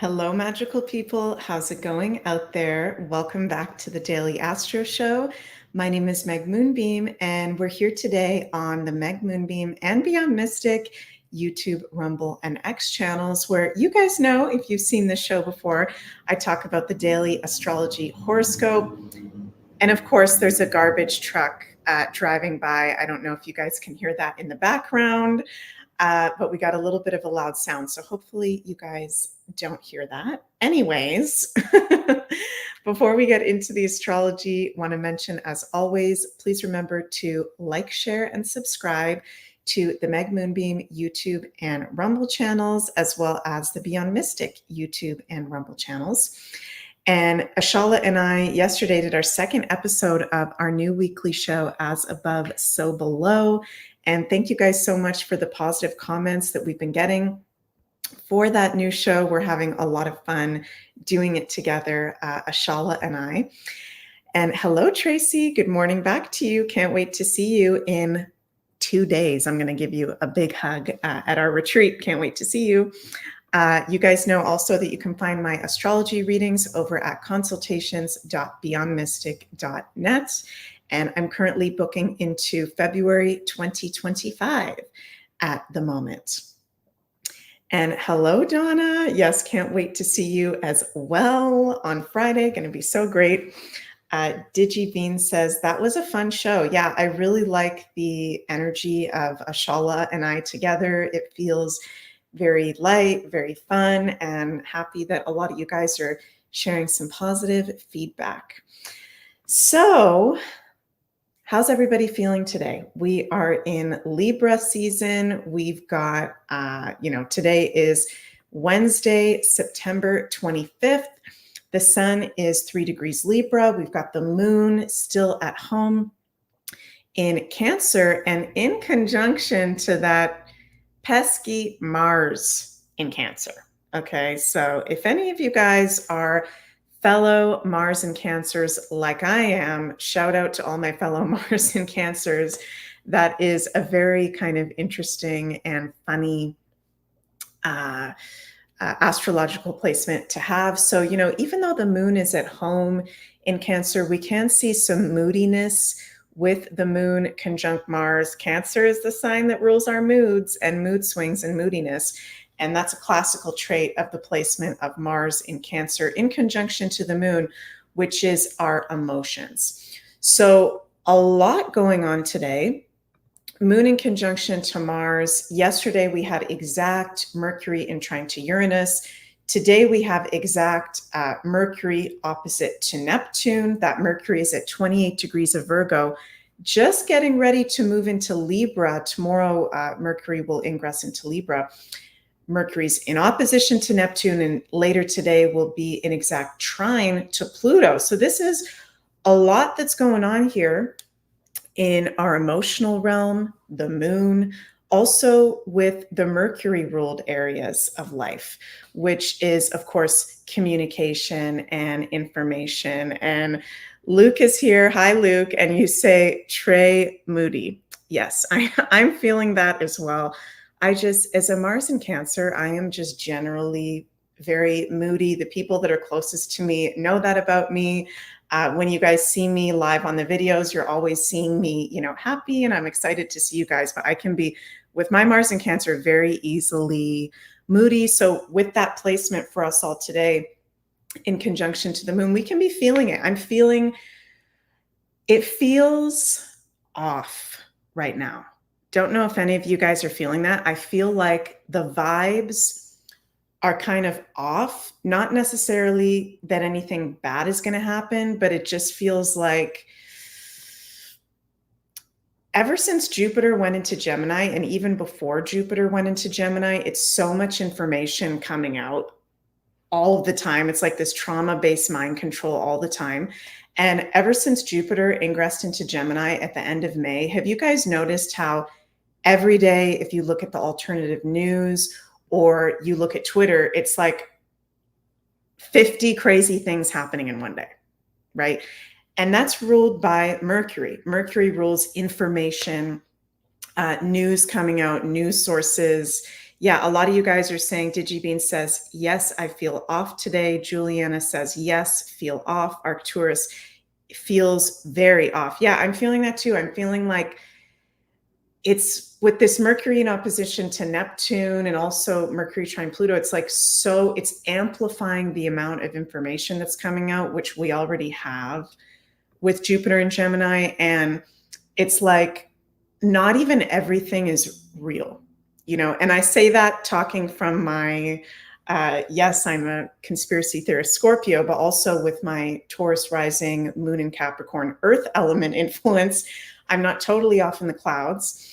Hello, magical people. How's it going out there? Welcome back to the Daily Astro Show. My name is Meg Moonbeam, and we're here today on the Meg Moonbeam and Beyond Mystic YouTube, Rumble, and X channels, where you guys know, if you've seen this show before, I talk about the daily astrology horoscope. And of course, there's a garbage truck driving by. I don't know if you guys can hear that in the background. But we got a little bit of a loud sound. So hopefully you guys don't hear that. Anyways, before we get into the astrology, want to mention, as always, please remember to like, share, and subscribe to the Meg Moonbeam YouTube and Rumble channels, as well as the Beyond Mystic YouTube and Rumble channels. And Ashala and I yesterday did our second episode of our new weekly show, As Above, So Below. And thank you guys so much for the positive comments that we've been getting for that new show. We're having a lot of fun doing it together, Ashala and I. And hello, Tracy. Good morning back to you. Can't wait to see you in 2 days. I'm going to give you a big hug at our retreat. Can't wait to see you. You guys know also that you can find my astrology readings over at consultations.beyondmystic.net. And I'm currently booking into February 2025 at the moment. And hello, Donna. Yes, can't wait to see you as well on Friday. Going to be so great. Digiveen says, that was a fun show. Yeah, I really like the energy of Ashala and I together. It feels very light, very fun, and happy that a lot of you guys are sharing some positive feedback. So, how's everybody feeling today? We are in Libra season. We've got, today is Wednesday, September 25th. The sun is 3 degrees Libra. We've got the moon still at home in Cancer, and in conjunction to that pesky Mars in Cancer. Okay, so if any of you guys are fellow Mars and Cancers like I am, shout out to all my fellow Mars and Cancers. That is a very kind of interesting and funny astrological placement to have. So, even though the moon is at home in Cancer, we can see some moodiness with the moon conjunct Mars. Cancer is the sign that rules our moods and mood swings and moodiness. And that's a classical trait of the placement of Mars in Cancer in conjunction to the moon, which is our emotions. So a lot going on today. Moon in conjunction to Mars. Yesterday we had exact Mercury in trine to Uranus. Today we have exact Mercury opposite to Neptune. That Mercury is at 28 degrees of Virgo, just getting ready to move into Libra. Tomorrow, Mercury will ingress into Libra. Mercury's in opposition to Neptune, and later today will be in exact trine to Pluto. So this is a lot that's going on here in our emotional realm, the moon, also with the Mercury ruled areas of life, which is, of course, communication and information. And Luke is here. Hi, Luke. And you say, Trey Moody. Yes, I'm feeling that as well. As a Mars in Cancer, I am just generally very moody. The people that are closest to me know that about me. When you guys see me live on the videos, you're always seeing me, happy, and I'm excited to see you guys. But I can be, with my Mars in Cancer, very easily moody. So with that placement for us all today, in conjunction to the moon, we can be feeling it. It feels off right now. Don't know if any of you guys are feeling that. I feel like the vibes are kind of off, not necessarily that anything bad is going to happen, but it just feels like ever since Jupiter went into Gemini, and even before Jupiter went into Gemini, it's so much information coming out all of the time. It's like this trauma-based mind control all the time. And ever since Jupiter ingressed into Gemini at the end of May, have you guys noticed how every day, if you look at the alternative news or you look at Twitter, it's like 50 crazy things happening in one day, right? And that's ruled by Mercury. Mercury rules information, news coming out, news sources, Yeah, a lot of you guys are saying, Digibean says, yes, I feel off today. Juliana says, yes, feel off. Arcturus feels very off. Yeah, I'm feeling that too. I'm feeling like it's with this Mercury in opposition to Neptune and also Mercury trine Pluto, it's like, so it's amplifying the amount of information that's coming out, which we already have with Jupiter and Gemini. And it's like, not even everything is real, you know? And I say that talking from my, yes, I'm a conspiracy theorist Scorpio, but also with my Taurus rising, Moon in Capricorn, Earth element influence, I'm not totally off in the clouds.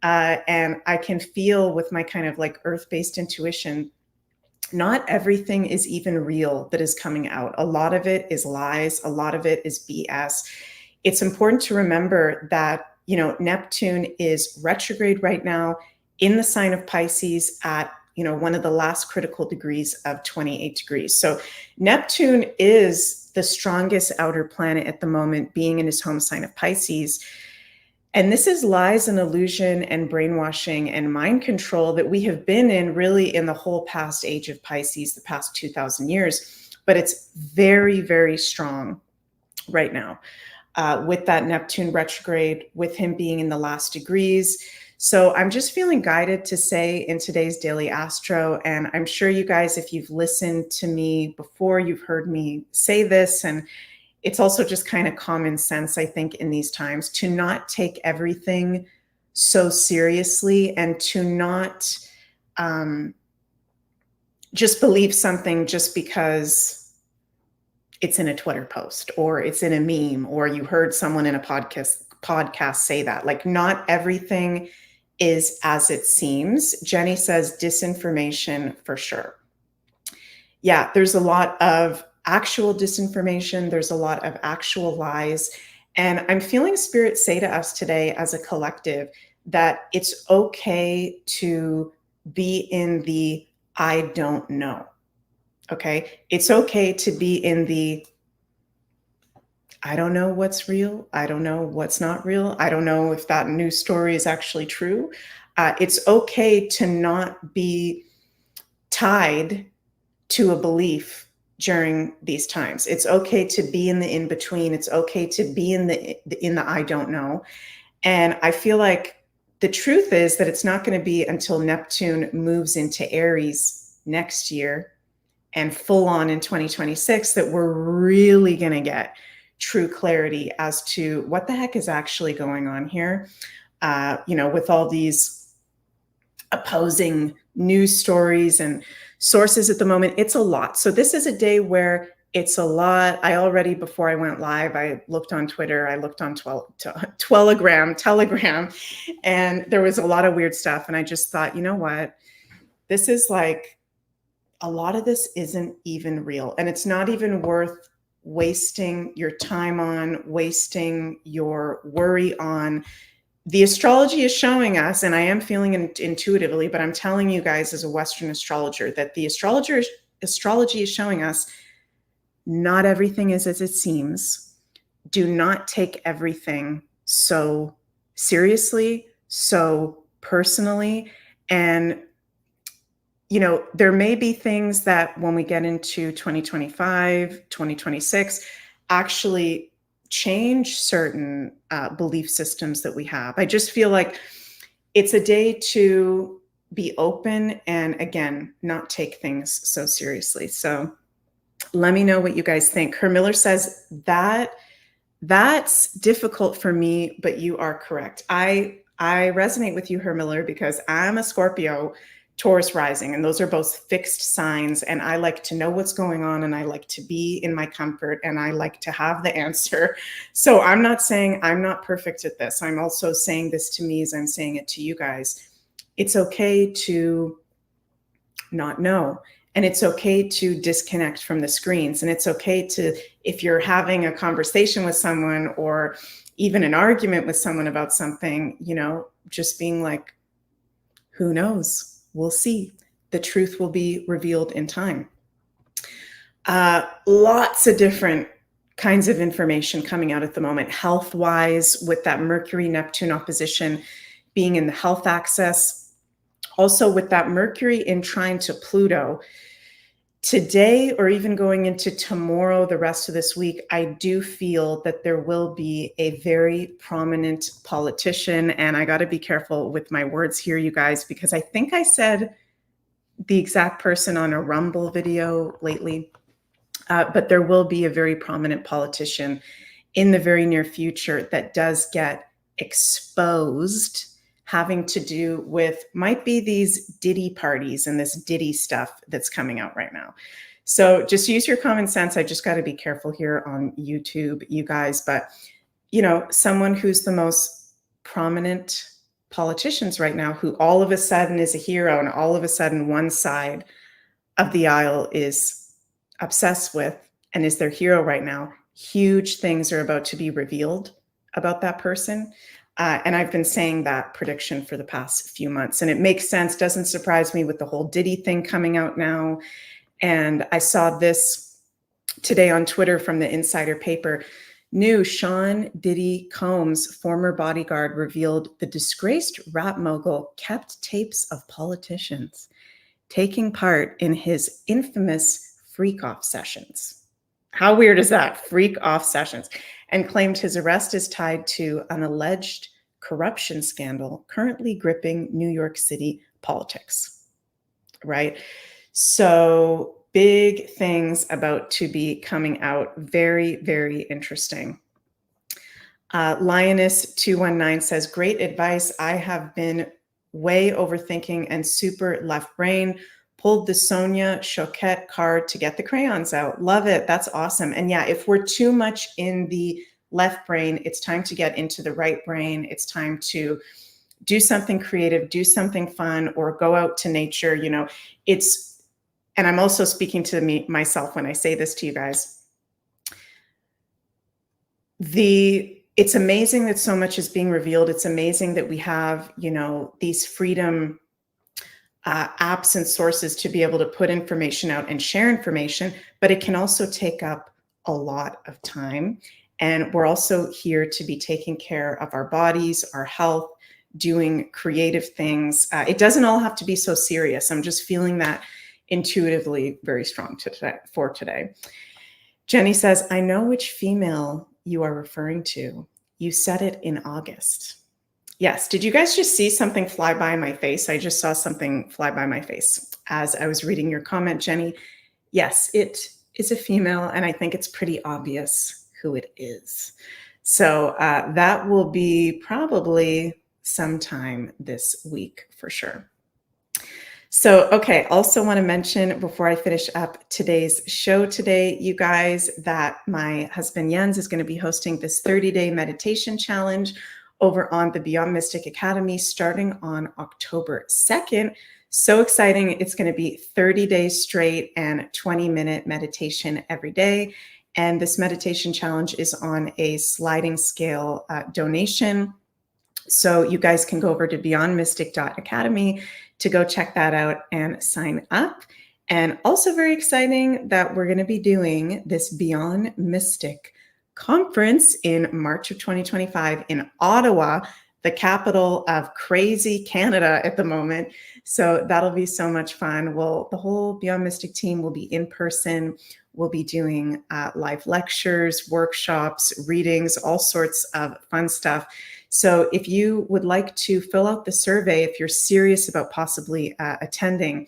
And I can feel with my kind of like earth-based intuition, not everything is even real that is coming out. A lot of it is lies. A lot of it is BS. It's important to remember that, you know, Neptune is retrograde right now in the sign of Pisces at, you know, one of the last critical degrees of 28 degrees. So Neptune is the strongest outer planet at the moment, being in his home sign of Pisces. And this is lies and illusion and brainwashing and mind control that we have been in really in the whole past age of Pisces, the past 2000 years. But it's very, very strong right now with that Neptune retrograde, with him being in the last degrees. So I'm just feeling guided to say in today's Daily Astro, and I'm sure you guys, if you've listened to me before, you've heard me say this, and it's also just kind of common sense, I think, in these times to not take everything so seriously and to not just believe something just because it's in a Twitter post or it's in a meme or you heard someone in a podcast say that. Like, not everything is as it seems. Jenny says disinformation for sure. Yeah, there's a lot of actual disinformation. There's a lot of actual lies. And I'm feeling Spirit say to us today as a collective that it's okay to be in the I don't know. Okay. It's okay to be in the I don't know what's real. I don't know what's not real. I don't know if that news story is actually true. It's okay to not be tied to a belief during these times. It's okay to be in the in between. It's okay to be in the I don't know. And I feel like the truth is that it's not going to be until Neptune moves into Aries next year and full on in 2026 that we're really going to get true clarity as to what the heck is actually going on here. You know, with all these opposing news stories and sources at the moment, it's a lot. So this is a day where it's a lot. I already, before I went live, I looked on Twitter, I looked on Telegram, and there was a lot of weird stuff. And I just thought, you know what? This is like, a lot of this isn't even real. And it's not even worth wasting your time on, wasting your worry on. The astrology is showing us, and I am feeling it intuitively, but I'm telling you guys as a Western astrologer that the astrology is showing us not everything is as it seems. Do not take everything so seriously, so personally. And, you know, there may be things that when we get into 2025, 2026, actually change certain belief systems that we have. I just feel like it's a day to be open and, again, not take things so seriously. So let me know what you guys think. Her Miller says that's difficult for me, but you are correct. I resonate with you, Her Miller, because I'm a Scorpio Taurus rising, and those are both fixed signs. And I like to know what's going on, and I like to be in my comfort, and I like to have the answer. So I'm not saying I'm not perfect at this. I'm also saying this to me as I'm saying it to you guys. It's okay to not know. And it's okay to disconnect from the screens. And it's okay to, if you're having a conversation with someone or even an argument with someone about something, you know, just being like, who knows? We'll see. The truth will be revealed in time. Lots of different kinds of information coming out at the moment, health-wise, with that Mercury-Neptune opposition being in the health axis. Also, with that Mercury in trine to Pluto, today or even going into tomorrow, the rest of this week, I do feel that there will be a very prominent politician. And I got to be careful with my words here, you guys, because I think I said the exact person on a Rumble video lately. But there will be a very prominent politician in the very near future that does get exposed, having to do with, might be these Diddy parties and this Diddy stuff that's coming out right now. So just use your common sense. I just got to be careful here on YouTube, you guys. But, you know, someone who's the most prominent politicians right now, who all of a sudden is a hero, and all of a sudden one side of the aisle is obsessed with and is their hero right now, huge things are about to be revealed about that person. And I've been saying that prediction for the past few months, and it makes sense. Doesn't surprise me with the whole Diddy thing coming out now. And I saw this today on Twitter from the Insider paper. New Sean Diddy Combs' former bodyguard revealed the disgraced rap mogul kept tapes of politicians taking part in his infamous freak-off sessions. How weird is that? Freak-off sessions. And claimed his arrest is tied to an alleged corruption scandal currently gripping New York City politics, right? So big things about to be coming out. Very, very interesting. Lioness219 says, great advice. I have been way overthinking and super left brain. Pulled the Sonia Choquette card to get the crayons out. Love it. That's awesome. And yeah, if we're too much in the left brain, it's time to get into the right brain. It's time to do something creative, do something fun, or go out to nature. You know, and I'm also speaking to myself when I say this to you guys. It's amazing that so much is being revealed. It's amazing that we have, you know, these freedom apps and sources to be able to put information out and share information, but it can also take up a lot of time. And we're also here to be taking care of our bodies, our health, doing creative things. It doesn't all have to be so serious. I'm just feeling that intuitively very strong for today. Jenny says, I know which female you are referring to. You said it in August. Yes. Did you guys just see something fly by my face? I just saw something fly by my face as I was reading your comment, Jenny. Yes, it is a female, and I think it's pretty obvious who it is. So that will be probably sometime this week for sure. So, okay, also want to mention before I finish up today's show today, you guys, that my husband Jens is going to be hosting this 30-day meditation challenge over on the Beyond Mystic Academy starting on October 2nd. So exciting. It's going to be 30 days straight and 20-minute meditation every day. And this meditation challenge is on a sliding scale donation. So you guys can go over to beyondmystic.academy to go check that out and sign up. And also very exciting that we're going to be doing this Beyond Mystic conference in March of 2025 in Ottawa, the capital of crazy Canada at the moment. So that'll be so much fun. The whole Beyond Mystic team will be in person. We'll be doing live lectures, workshops, readings, all sorts of fun stuff. So if you would like to fill out the survey, if you're serious about possibly attending,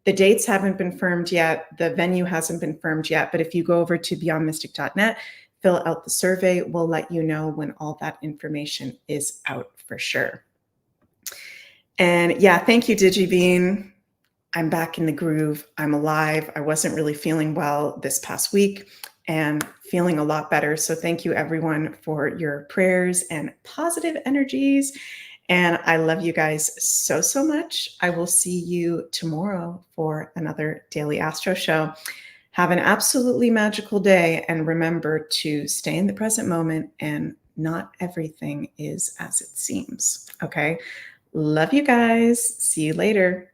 the dates haven't been firmed yet. The venue hasn't been firmed yet. But if you go over to beyondmystic.net, fill out the survey, we'll let you know when all that information is out for sure. And yeah, thank you, DigiBean. I'm back in the groove. I'm alive. I wasn't really feeling well this past week and feeling a lot better. So thank you everyone for your prayers and positive energies. And I love you guys so, so much. I will see you tomorrow for another Daily Astro Show. Have an absolutely magical day. And remember to stay in the present moment, and not everything is as it seems. Okay. Love you guys. See you later.